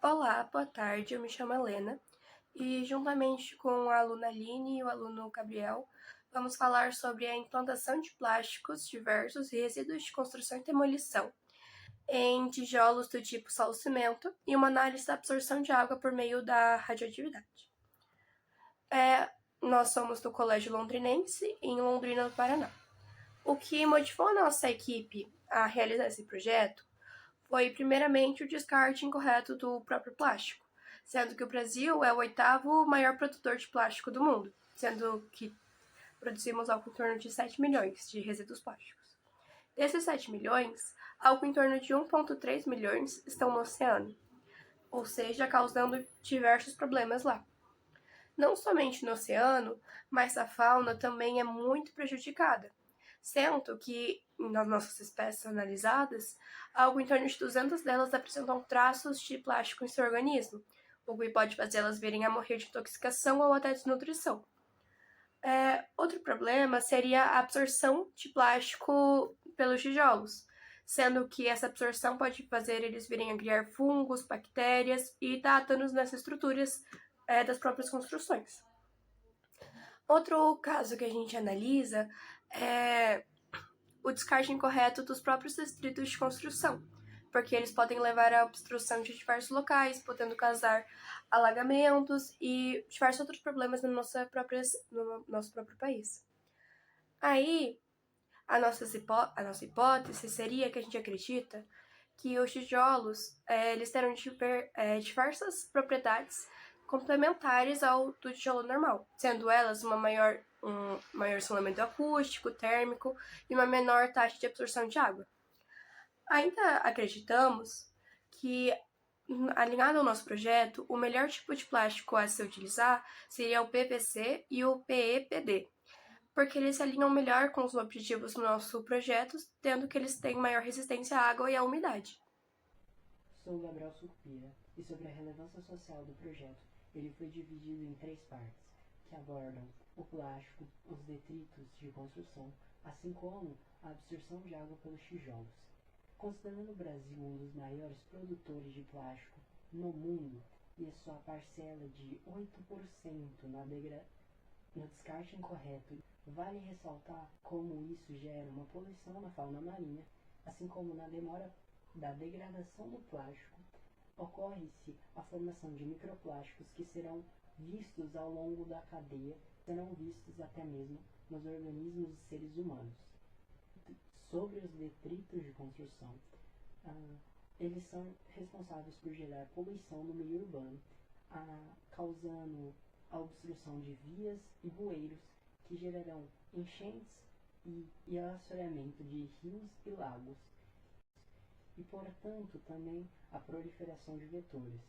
Olá, boa tarde. Eu me chamo Helena e, juntamente com a aluna Aline e o aluno Gabriel, vamos falar sobre a implantação de plásticos diversos e resíduos de construção e demolição em tijolos do tipo solo-cimento e uma análise da absorção de água por meio da radioatividade. Nós somos do Colégio Londrinense, em Londrina, do Paraná. O que motivou a nossa equipe a realizar esse projeto foi, primeiramente, o descarte incorreto do próprio plástico, sendo que o Brasil é o 8º maior produtor de plástico do mundo, sendo que produzimos algo em torno de 7 milhões de resíduos plásticos. Desses 7 milhões, algo em torno de 1,3 milhões estão no oceano, ou seja, causando diversos problemas lá. Não somente no oceano, mas a fauna também é muito prejudicada, sendo que, nas nossas espécies analisadas, algo em torno de 200 delas apresentam traços de plástico em seu organismo, o que pode fazê-las virem a morrer de intoxicação ou até desnutrição. Outro problema seria a absorção de plástico pelos tijolos, sendo que essa absorção pode fazer eles virem a criar fungos, bactérias e dar danos nessas estruturas das próprias construções. Outro caso que a gente analisa é o descarte incorreto dos próprios distritos de construção, porque eles podem levar à obstrução de diversos locais, podendo causar alagamentos e diversos outros problemas no nosso próprio país. Aí, a nossa hipótese seria que a gente acredita que os tijolos eles terão diversas propriedades complementares ao do tijolo normal, sendo elas um maior isolamento acústico, térmico e uma menor taxa de absorção de água. Ainda acreditamos que, alinhado ao nosso projeto, o melhor tipo de plástico a se utilizar seria o PVC e o PEPD, porque eles se alinham melhor com os objetivos do nosso projeto, tendo que eles têm maior resistência à água e à umidade. Sou Gabriel Sucupira e sobre a relevância social do projeto, ele foi dividido em 3 partes, que abordam o plástico, os detritos de construção, assim como a absorção de água pelos tijolos. Considerando o Brasil um dos maiores produtores de plástico no mundo e a sua parcela de 8% no descarte incorreto, vale ressaltar como isso gera uma poluição na fauna marinha, assim como na demora da degradação do plástico, ocorre-se a formação de microplásticos que serão vistos ao longo da cadeia, serão vistos até mesmo nos organismos dos seres humanos. Sobre os detritos de construção, eles são responsáveis por gerar poluição no meio urbano, causando a obstrução de vias e bueiros que gerarão enchentes e assoreamento de rios e lagos, e portanto também a proliferação de vetores.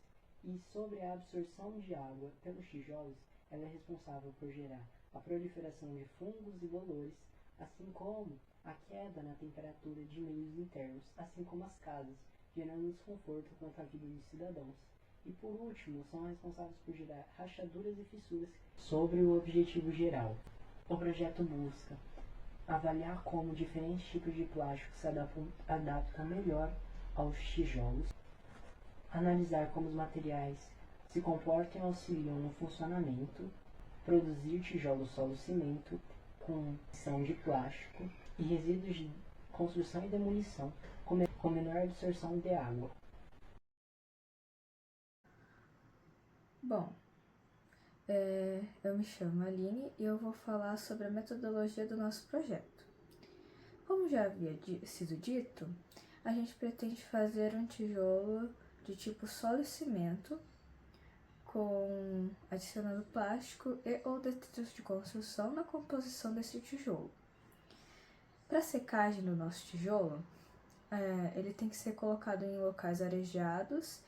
E sobre a absorção de água pelos tijolos, ela é responsável por gerar a proliferação de fungos e bolores, assim como a queda na temperatura de meios internos, assim como as casas, gerando desconforto quanto à vida dos cidadãos. E por último, são responsáveis por gerar rachaduras e fissuras. Sobre o objetivo geral, o projeto busca avaliar como diferentes tipos de plástico se adaptam melhor aos tijolos, analisar como os materiais se comportam e auxiliam no funcionamento, produzir tijolos solo-cimento com adição de plástico e resíduos de construção e demolição com menor absorção de água. Bom, eu me chamo Aline e eu vou falar sobre a metodologia do nosso projeto. Como já havia sido dito, a gente pretende fazer um tijolo de tipo solo e cimento, adicionando plástico e ou detritos de construção na composição desse tijolo. Para a secagem do nosso tijolo, ele tem que ser colocado em locais arejados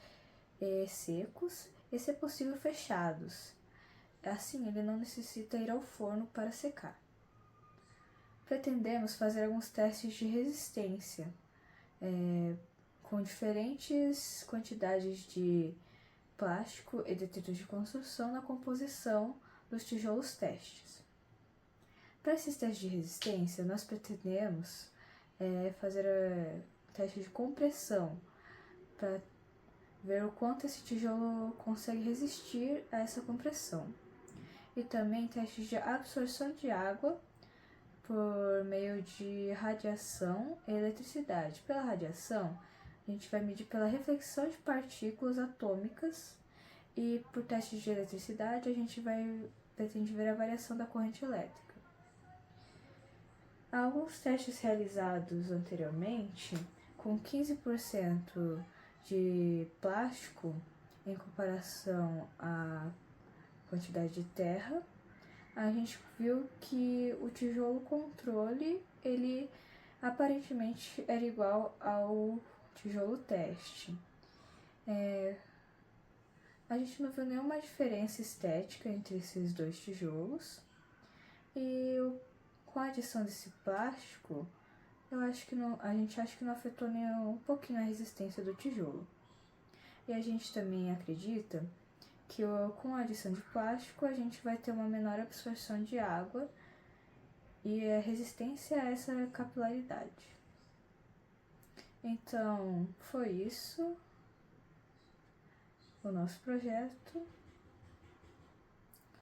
e secos e, se possível, fechados. Assim, ele não necessita ir ao forno para secar. Pretendemos fazer alguns testes de resistência, com diferentes quantidades de plástico e detritos de construção na composição dos tijolos testes. Para esses testes de resistência, nós pretendemos fazer teste de compressão para ver o quanto esse tijolo consegue resistir a essa compressão. E também testes de absorção de água por meio de radiação e eletricidade. Pela radiação, a gente vai medir pela reflexão de partículas atômicas e por testes de eletricidade a gente pretende ver a variação da corrente elétrica. Alguns testes realizados anteriormente, com 15% de plástico em comparação à quantidade de terra, a gente viu que o tijolo controle, ele aparentemente era igual ao tijolo teste. A gente não viu nenhuma diferença estética entre esses dois tijolos. E com a adição desse plástico, a gente acha que não afetou nem um pouquinho a resistência do tijolo. E a gente também acredita que com a adição de plástico a gente vai ter uma menor absorção de água e a resistência a essa capilaridade. Então, foi isso o nosso projeto.